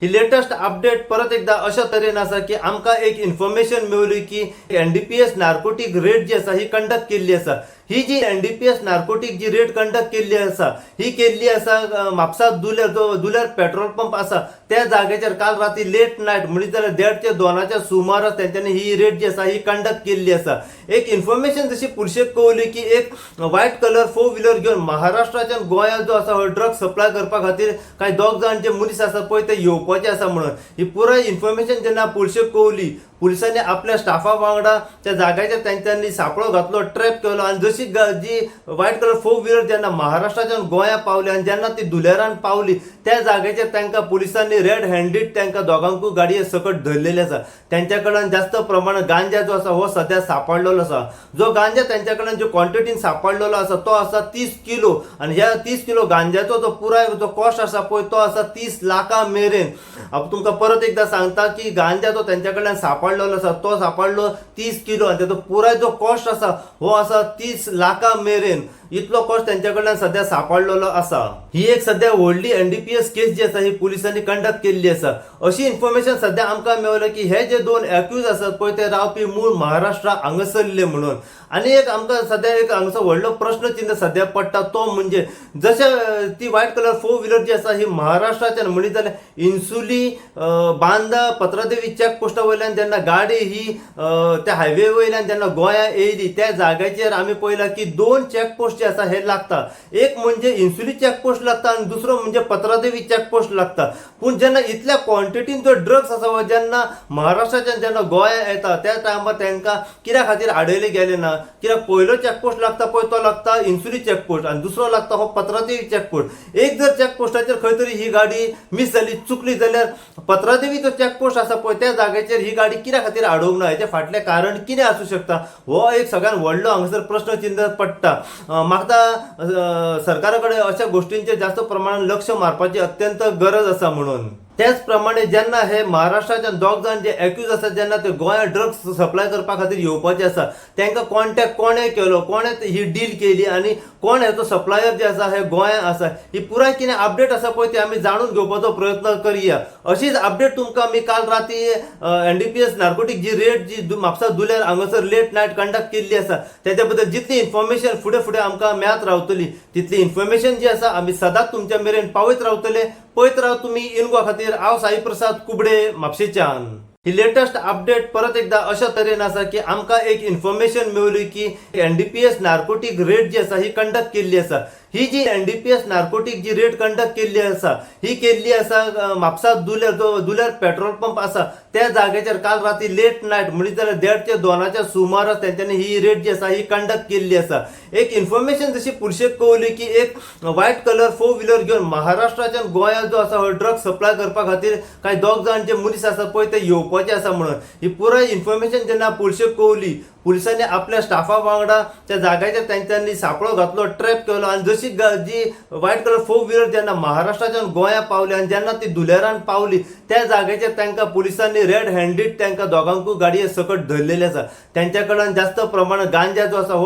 ही latest update परत एकदा अशा तरेन आसा की आमकां एक इन्फॉर्मेशन मेळ्ळी की एनडीपीएस नार्कोटिक रेड जी आसा ही कंडक्ट केल्ली आसा। ही जी एनडीपीएस नार्कोटिक जी रेड कंडक्ट केल्ली आसा ही केल्ली आसा म्हापसा दुल्यार पेट्रोल पंप आसा त्या जाग्याचेर काल राती लेट नायट म्हणजे जाल्यार 1:30 ते 2च्या सुमारास तेंच्यांनी ही रेड जी आसा ही कंडक्ट केल्ली आसा। एक इन्फॉर्मेशन जशी पुरशेक कळली की एक व्हाईट कलर 4 व्हीलर घेवन महाराष्ट्राच्यान गोंयांत जो आसा हो ड्रग सप्लाय करपा खातीर कांय दोग जाण जे मनीस आसा पळय ते येवपाचे आसा म्हणून ही पुराय इन्फॉर्मेशन जेन्ना पुरशेक कळली पुलिसांनी आपल्या स्टाफा वांगडा त्या जाग्याचेर तेंच्यांनी सापळो घातलो, ट्रॅप केलो आणि जशी जी व्हाईट कलर 4 व्हीलर जेन्ना महाराष्ट्राच्यान गोंया पावली आणि जेन्ना ती दुलेरान पावली त्या जाग्याचेर तांकां पुलिसांनी रेड हँडीड तांकां दोगांकूय गाडये सकट धरलेले आसा। त्यांच्या कडल्यान जास्त प्रमाणात गांजा जो आसा हो सध्या सापडलेलो आसा। जो गांजा त्यांच्या कडल्यान जो क्वांटिटीन सापडलेलो आसा तो आसा 30 किलो आणि ह्या 30 किलो गांजाचो जो पुराय जो कॉस्ट आसा पळय तो आसा 30 लाखां मेरेन। हांव तुमकां परत एकदा सांगता की गांजा जो त्यांच्या कडल्यान सापडलेलो आसा तो सापडलो 30 किलो आणि त्याचो पुराय जो कॉस्ट आसा हो आसा 30 लाखां मेरेन। इतलो कॉस्ट त्यांच्या कडल्यान सध्या सापडलेलो आसा। ही एक सध्या व्हडली एनडीपीएस केस जी आसा ही पुलिसांनी कंडक्ट केल्ली आसा। अशी इन्फॉर्मेशन सध्या आमकां मेळ्ळी की हे जे दोन एक्यूज आसात पळय ते रावपी मूळ महाराष्ट्र हांगासरले म्हणून। आणि एक आमकां सध्या एक हांगासर व्हडलो प्रश्न चिन्ह सध्या पडटा तो म्हणजे जशें ती व्हाईट कलर 4 व्हीलर जी आसा ही महाराष्ट्राच्यान म्हणजे जाल्यार इन्सुली बांदा पत्रादेवी चेक पोस्टा वयल्यान जेन्ना गाडी ही त्या हायवे वयल्यान जेन्ना गोंया येयली त्या जाग्याचेर आमी पळयला की 2 चेक पोस्ट जे आसा हे लागता। एक म्हणजे इन्सुली चेक पोस्ट लागता आणि दुसरो म्हणजे पत्रादेवी चेक पोस्ट लागता। पूण जेन्ना इतल्या क्वांटिटीन जो ड्रग्स आसा जेन्ना महाराष्ट्राच्यान जेन्ना गोंया येता त्या टायमार तांकां कित्या खातीर आडयले गेले ना कित्याक पयलो चेकपोस्ट लागता पळय तो लागता इन्सुली चेकपोस्ट आणि दुसरो लागता हो पत्रादेवी चेकपोस्ट। एक जर चेकपोस्टाचेर खंय तरी ही गाडी मिस जाली चुकली जाल्यार पत्रादेवी जो चेकपोस्ट आसा पळय त्या जाग्याचेर ही गाडी कित्या खातीर आडोवंक ना हेचे फाटलें कारण कितें आसूं शकता हो एक सगळ्यात व्हडलो हांगासर प्रश्न चिन्ह पडटा। म्हाका सरकारा कडेन अशा गोष्टींचेर जास्त प्रमाणात लक्ष मारपाची अत्यंत गरज आसा म्हणून। त्याचप्रमाणे जेन्ना हे महाराष्ट्राच्यान दोग जाण जे एक्यूज आसात जेन्ना ते गोंया ड्रग्स सप्लाय करपा खातीर येवपाचे आसा तांकां कॉन्टॅक्ट कोणे केलो कोणे ही डील केली आणि कोण हेचो सप्लायर जे आसा हे गोंया आसा ही पुराय कितें अपडेट आसा पळय ती आमी जाणून घेवपाचो प्रयत्न करया। अशीच अपडेट तुमकां मी काल राती एनडीपीएस नार्कोटिक जी रेड जी म्हापसा दुल्यार हांगासर लेट नायट कंडक्ट केल्ली आसा त्याच्या बद्दल जितली इन्फॉर्मेशन फुडें आमकां मेळत रावतली तितली इन्फॉर्मेशन जी आसा आमी सदांच तुमच्या मेरेन पावयत रावतले। पळयत राव तुम्ही इनगो खातीर हांव साई प्रसाद कुबडे म्हापशेच्यान। ही लेटेस्ट अपडेट परत एकदा अशा तरेन आसा की आमकां एक इन्फॉर्मेशन मेळ्ळी की एनडीपीएस नार्कोटिक रेड जी आसा ही कंडक्ट केल्ली आसा। ही जी एनडीपीएस नार्कोटिक जी रेड कंडक्ट केल्ली आसा ही केल्ली आसा म्हापसा दुल्यार पेट्रोल पंप आसा त्या जाग्याचेर काल राती लेट नायट म्हणजे जाल्यार 1:30 ते 2च्या सुमारास तेंच्यांनी ही रेड जी आसा ही कंडक्ट केल्ली आसा। एक इन्फॉर्मेशन जशी पुरशेक कळली की एक व्हाईट कलर 4 व्हीलर घेवन महाराष्ट्राच्यान गोंयांत जो आसा हो ड्रग सप्लाय करपा खातीर कांय दोग जाण जे मनीस आसा पळय ते येवपाचे आसा म्हणून। ही पुराय इन्फॉर्मेशन जेन्ना पुरशेक कळली पुलिसांनी आपल्या स्टाफा वांगडा त्या जाग्याचेर तेंच्यांनी सापळो घातलो, ट्रॅप केलो आणि जशी जी व्हाईट कलर 4 व्हीलर जेन्ना महाराष्ट्राच्यान गोंया पावली आणि जेन्ना ती दुलेरान पावली त्या जाग्याचेर तांकां पुलिसांनी रेड हँडीड तांकां दोगांकूय गाडये सकट धरलेले आसा। त्यांच्या कडल्यान जास्त प्रमाणात गांजा जो आसा